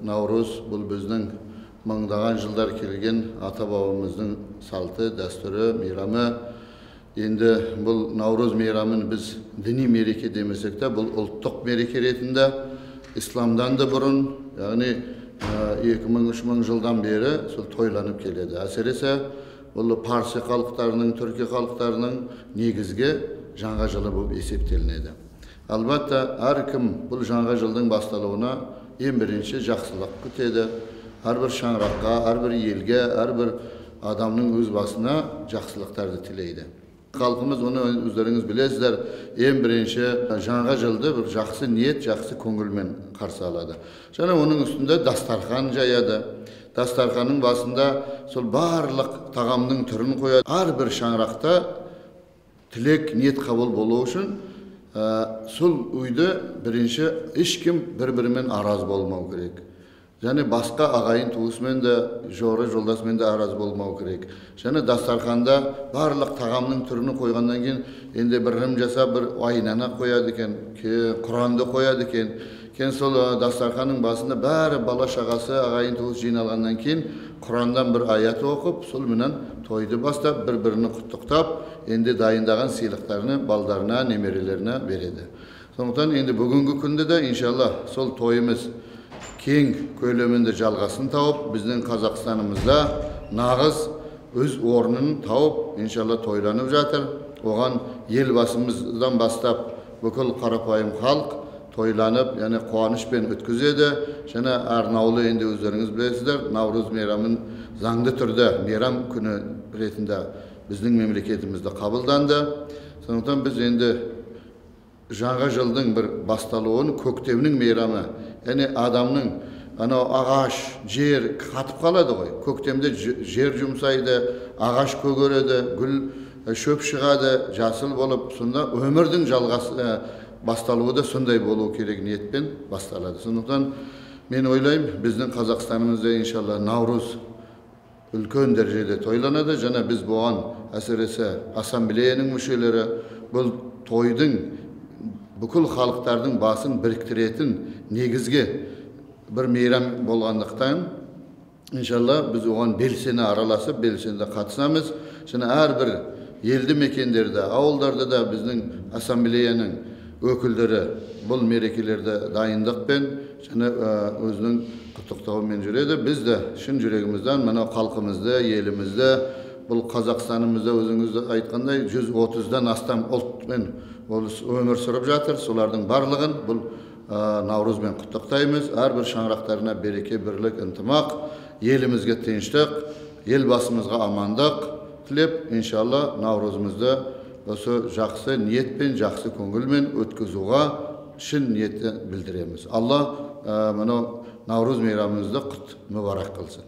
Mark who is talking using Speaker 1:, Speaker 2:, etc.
Speaker 1: Navruz бұл біздің мыңдаған жылдар келген ата-бабамыздың салты, дәстүрі, мейрамы. Енді бұл Наурыз мейрамын біз діни мереке демесек те, бұл ұлттық мереке ретінде исламдан да бұрын, яғни 2000-3000 жылдан бері сол тойланып келеді. Әсіресе бұл парсы халықтарының, түркі халықтарының негізгі жаңа жылы болып есептелінеді. Албатта, әркім бұл жаңа жылдың басталуына ең бірінші жақсылық күтеді. Әрбір шаңыраққа, әрбір елге, әрбір адамның өз басына жақсылықтарды тілейді. Халқымыз оны өздеріңіз білесіздер, ең бірінші жаңа жылды бір жақсы ниет, жақсы көңілмен қарсы алады. Және оның үстінде дастархан жаяды. Дастарханның басында сол барлық тағамның түрін қояды. Әрбір шаңырақта тілек, ниет қабыл болу үшін сол үйді бірінші ешкім бір-бірімен араз болмау керек. Және басқа ағайын туысымен де, жоры жолдасымен де араз болмау керек. Және дастарханда барлық тағамның түрін қойғаннан кейін енді бір рым жасап, бір айнана қояды екен, Құранды қояды екен. Сол дастарханның басында бәрі бала шағасы, ағайын туыс жиналғаннан кейін Құрандан бір аят оқып, сол менен тойды бастап, бір-біріні құттықтап, енді дайындаған сыйлықтарını балдарына, немерелеріне береді. Сондықтан енді бүгінгі күнде де иншалла сол тойымыз кең көлемінде жалғасын тауып, біздің Қазақстанымызда нағыз өз орнын тауып, иншалла тойланып жатыр. Оған елбасымыздан бастап бүкіл қарапайым халық тойланып, яғни қуанышпен өткізеді. Және арнаулы енді өздеріңіз білесіздер, Наурыз мейрамын заңды түрде мейрам күні ретінде біздің мемлекетімізде қабылданды. Сондықтан біз енді жаңа жылдың бір басталуын көктемнің мейрамы, яғни адамның ағаш, жер қатып қалады ғой. Көктемде жер жұмсайды, ағаш көгереді, гүл шөп шығады, жасыл болып, сонда өмірдің басталуы да сондай болу керек ниетпен басталады. Сондықтан мен ойлаймын, біздің Қазақстанымызда иншалла Наурыз үлкен дәрежеде тойланады. Және біз бұған әсіресе ассамблеяның мүшелері бұл тойдың бүкіл халықтардың басын біріктіретін негізгі бір мейрам болғандықтан, иншалла біз оған белсене араласып, белсенді қатысамыз. Және әрбір елді мекендерде, ауылдарда да біздің ассамблеяның өкілдері бұл мерекелерді дайындықпен және өзінің құттықтауымен жүреді. Біз де шын жүрегімізден мына халқымызды, елімізді, бұл Қазақстанымызда өзіңіз айтқандай 130-дан астам ұлтпен өмір сүріп жатыр. Солардың барлығын бұл Наурызбен құттықтаймыз. Әрбір шаңырақтарына береке, бірлік, ынтымақ, елімізге тыныштық, елбасымызға амандық тілеп, иншалла Наурызымызды осы жақсы ниетпен, жақсы көңілмен өткізуға шын ниетті білдіреміз. Алла Наурыз мейрамымызды құт мүбарак қылсын.